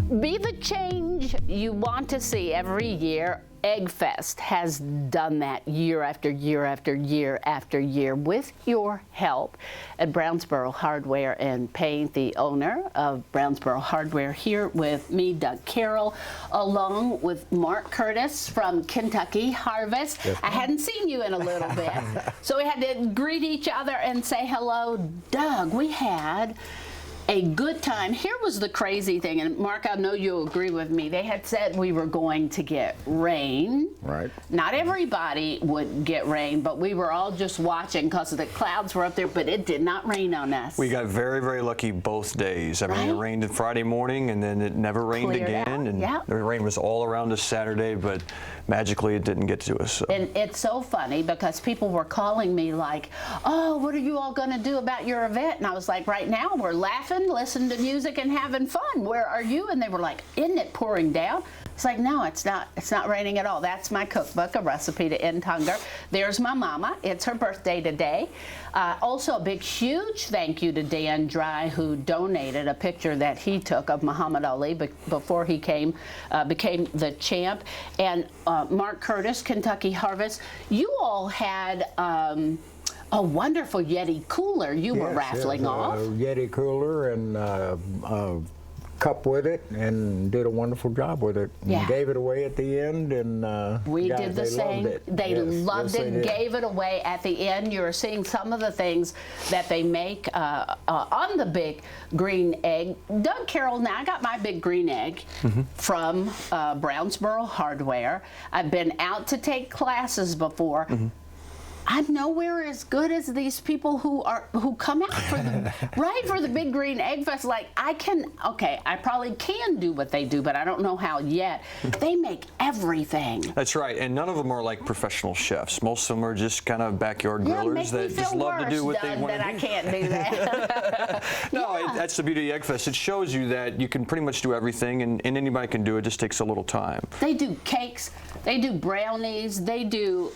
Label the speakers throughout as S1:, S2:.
S1: Be the change you want to see every year. EGGFest has done that year after year after year after year with your help. At Brownsboro Hardware and Paint, the owner of Brownsboro Hardware, here with me, Doug Carroll, along with Mark Curtis from Kentucky Harvest.
S2: Yes,
S1: I hadn't seen you in a little bit, so we had to greet each other and say hello. Doug, we had a good time. Here was the crazy thing, and Mark, I know you'll agree with me. They had said we were going to get rain.
S2: Right.
S1: Not everybody would get rain, but we were all just watching because the clouds were up there, but it did not rain on us.
S3: We got very, very lucky both days. I mean, it rained on Friday morning, and then it never rained again. And the rain was all around us Saturday, but magically it didn't get to us. So.
S1: And it's so funny because people were calling me like, oh, what are you all going to do about your event? And I was like, right now we're laughing, listening to music, and having fun. Where are you? And they were like, isn't it pouring down? It's like, no, it's not. It's not raining at all. That's my cookbook, A Recipe to End Hunger. There's my mama. It's her birthday today. Also, a big, huge thank you to Dan Dry, who donated a picture that he took of Muhammad Ali before he became the champ. And Mark Curtis, Kentucky Harvest. You all had a wonderful Yeti cooler you were raffling off.
S2: Yeti cooler and cup with it, and did a wonderful job with it.
S1: Yeah.
S2: And gave it away at the end, and
S1: we did the same.
S2: Loved it.
S1: They loved it, gave it away at the end. You're seeing some of the things that they make on the big green egg. Doug Carroll, now I got my big green egg from Brownsboro Hardware. I've been out to take classes before. I'm nowhere as good as these people who come out for the for the big green egg fest. Like I probably can do what they do, but I don't know how yet. They make everything.
S3: That's right, and none of them are like professional chefs. Most of them are just kind of backyard grillers that just love to do what they want to do.
S1: I can't do that.
S3: No, that's the beauty of EGGFest. It shows you that you can pretty much do everything, and anybody can do it. It just takes a little time.
S1: They do cakes. They do brownies. They do.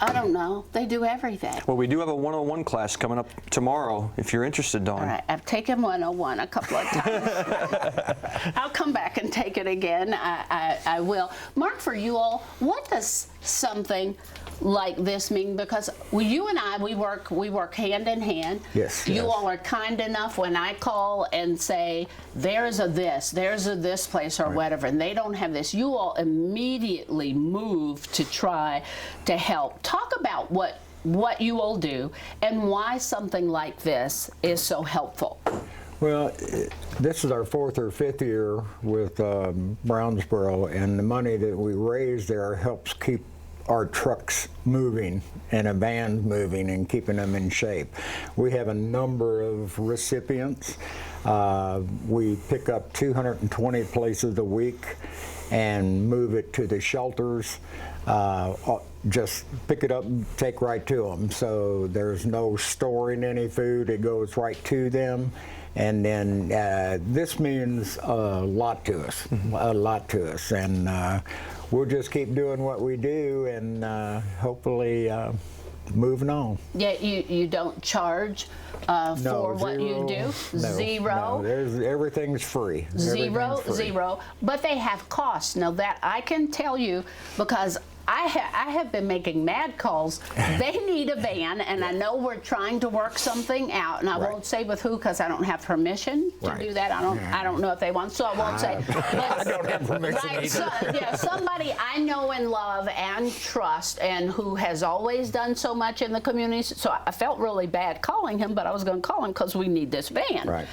S1: I don't know. They do everything.
S3: Well, we do have a 101 class coming up tomorrow, if you're interested, Dawn.
S1: All right. I've taken 101 a couple of times. I'll come back and take it again. I will. Mark, for you all, what does something like this mean? Because you and I, we work hand in hand.
S2: Yes.
S1: You all are kind enough when I call and say, there's a this place or whatever, and they don't have this. You all immediately move to try to help. Talk about what you all do and why something like this is so helpful.
S2: Well, this is our 4th or 5th year with Brownsboro, and the money that we raise there helps keep our trucks moving and a van moving and keeping them in shape. We have a number of recipients. We pick up 220 places a week and move it to the shelters. Just pick it up and take right to them. So there's no storing any food. It goes right to them. And then this means a lot to us, and we'll just keep doing what we do and hopefully moving on.
S1: Yeah, you don't charge for what you do? Zero?
S2: No, everything's free.
S1: Zero. But they have costs. Now that I can tell you because I have been making mad calls. They need a van, and I know we're trying to work something out, and I won't say with who because I don't have permission to do that. I don't know if they want, so I won't say. But,
S2: I don't have permission either.
S1: Somebody I know and love and trust, and who has always done so much in the community. So I felt really bad calling him, but I was going to call him because we need this van.
S2: Right.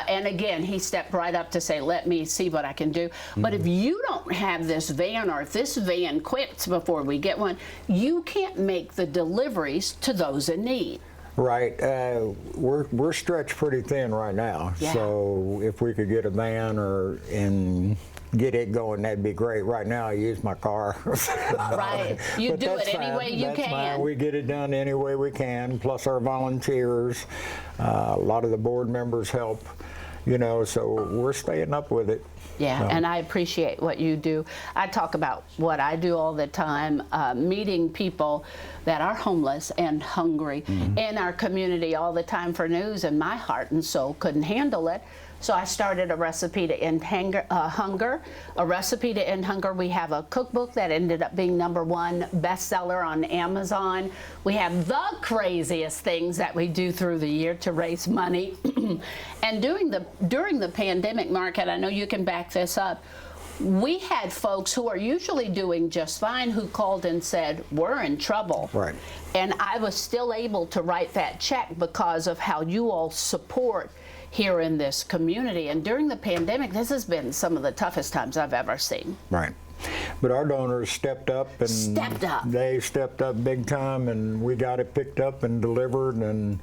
S1: And again, he stepped right up to say, "Let me see what I can do." But if you don't have this van, or if this van quits before we get one, you can't make the deliveries to those in need.
S2: Right. We're stretched pretty thin right now.
S1: Yeah.
S2: So if we could get a van and get it going, that'd be great. Right now I use my car.
S1: Right. You do it any way you can.
S2: Fine. We get it done any way we can, plus our volunteers. A lot of the board members help, so we're staying up with it.
S1: Yeah, and I appreciate what you do. I talk about what I do all the time, meeting people that are homeless and hungry in our community all the time for news, and my heart and soul couldn't handle it. So I started A Recipe to End Hunger. A Recipe to End Hunger, we have a cookbook that ended up being #1 bestseller on Amazon. We have the craziest things that we do through the year to raise money. And during the pandemic, Mark, and I know you can back this up, we had folks who are usually doing just fine who called and said, we're in trouble.
S2: Right.
S1: And I was still able to write that check because of how you all support here in this community. And during the pandemic, this has been some of the toughest times I've ever seen.
S2: Right. But our donors stepped up, and they stepped up big time, and we got it picked up and delivered, and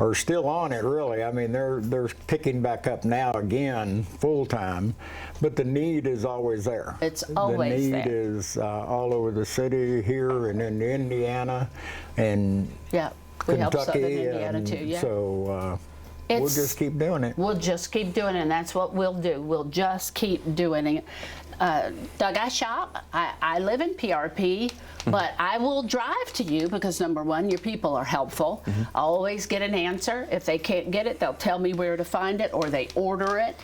S2: are still on it, really. I mean, they're picking back up now again, full time, but the need is always there.
S1: It's always there.
S2: The need is all over the city here and in Indiana and
S1: we help Southern
S2: Kentucky,
S1: Indiana too. Yeah.
S2: So we'll just keep doing it.
S1: We'll just keep doing it, and that's what we'll do. We'll just keep doing it. Doug, I shop. I live in PRP, but I will drive to you because, #1, your people are helpful. I always get an answer. If they can't get it, they'll tell me where to find it, or they order it.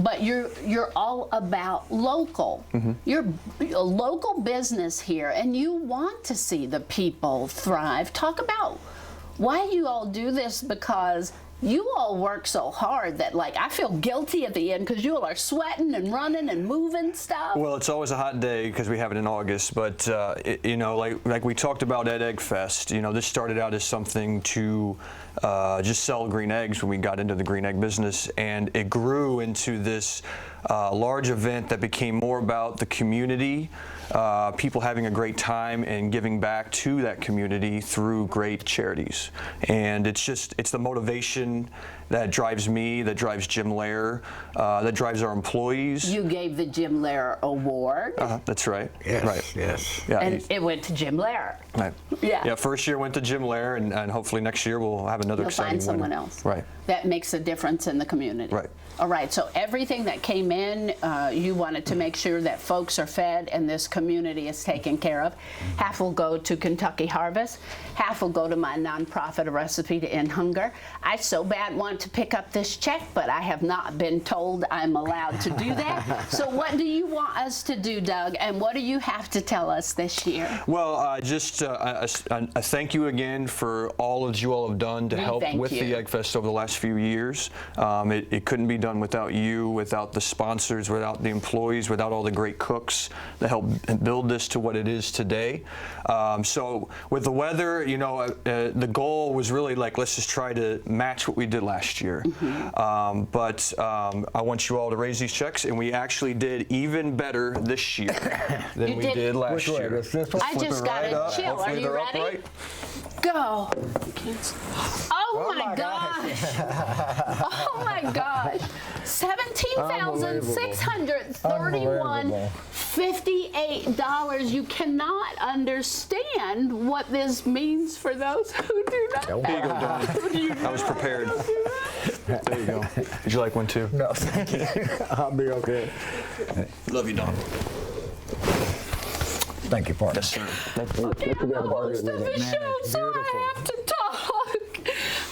S1: But you're all about local. You're a local business here, and you want to see the people thrive. Talk about why you all do this, because you all work so hard that, like, I feel guilty at the end because you all are sweating and running and moving stuff.
S3: Well, it's always a hot day because we have it in August, but you know, like we talked about at EGGFest, you know, this started out as something to just sell green eggs when we got into the green egg business, and it grew into this large event that became more about the community, people having a great time and giving back to that community through great charities. And it's the motivation that drives me, that drives Jim Lair, that drives our employees.
S1: You gave the Jim Lair Award.
S3: That's right.
S2: Yes,
S3: right.
S2: yes.
S3: Yeah,
S1: and it went to Jim Lair.
S3: Right.
S1: Yeah.
S3: First year went to Jim Lair, and hopefully next year we'll have another exciting
S1: find someone
S3: winner.
S1: else.
S3: Right.
S1: That makes a difference in the community.
S3: Right.
S1: All right, so everything that came in, you wanted to make sure that folks are fed and this community is taken care of. Half will go to Kentucky Harvest. Half will go to my nonprofit, A Recipe to End Hunger. I so bad want to pick up this check, but I have not been told I'm allowed to do that. So what do you want us to do, Doug, and what do you have to tell us this year?
S3: Well, just a thank you again for all that you all have done to help with the EGGFest over the last few years. It couldn't be done without you, without the sponsors, without the employees, without all the great cooks that helped build this to what it is today. So with the weather, you know, the goal was really like, let's just try to match what we did last year. But I want you all to raise these checks, and we actually did even better this year than we did last year.
S1: I just got a chill. Are you ready? Upright. Go. Oh my gosh. Oh my gosh. $17,631.58. You cannot understand what this means for those who do not.
S3: There you go, Don. I was prepared. There you go. Would you like one too?
S2: No, thank you. I'll be okay.
S3: Love you, Don.
S2: Thank you, partner.
S3: Yes, sir.
S1: Okay, I'm the host of the show, so I have to talk.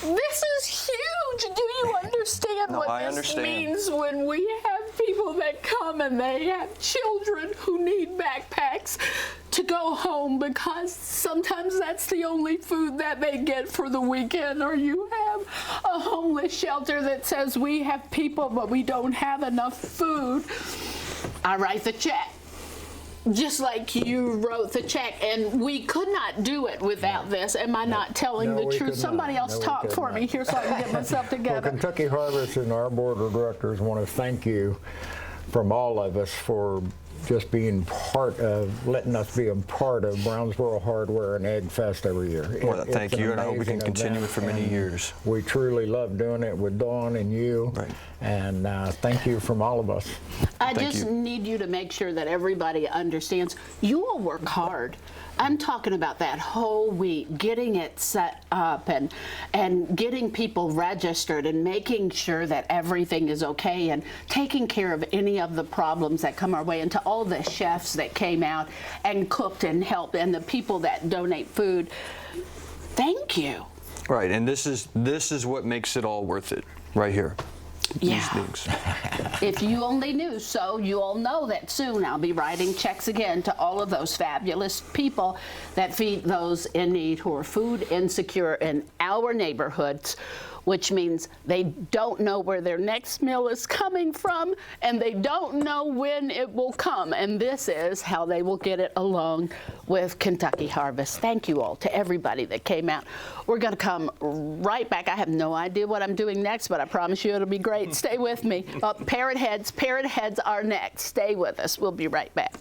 S1: This is huge. Do you understand what this means when we have people that come and they have children who need backpacks to go home because sometimes that's the only food that they get for the weekend, or you have a homeless shelter that says we have people but we don't have enough food. I write the check. Just like you wrote the check, and we could not do it without this. Am I not telling the truth? Somebody else talk for me here so I can get myself together.
S2: Well, Kentucky Harvest and our board of directors want to thank you from all of us for just being part of, letting us be a part of Brownsboro Hardware and EGGFest every year.
S3: Well, thank you, and I hope we can continue it for many years.
S2: We truly love doing it with Dawn and you, and thank you from all of us.
S1: I just need you to make sure that everybody understands you all work hard. I'm talking about that whole week, getting it set up and getting people registered and making sure that everything is okay and taking care of any of the problems that come our way, and to all the chefs that came out and cooked and helped, and the people that donate food. Thank you.
S3: Right, and this is what makes it all worth it, right here. things.
S1: If you only knew. So you all know that soon I'll be writing checks again to all of those fabulous people that feed those in need who are food insecure in our neighborhoods, which means they don't know where their next meal is coming from, and they don't know when it will come. And this is how they will get it along with Kentucky Harvest. Thank you all to everybody that came out. We're going to come right back. I have no idea what I'm doing next, but I promise you it'll be great. Stay with me. Parrot Heads are next. Stay with us. We'll be right back.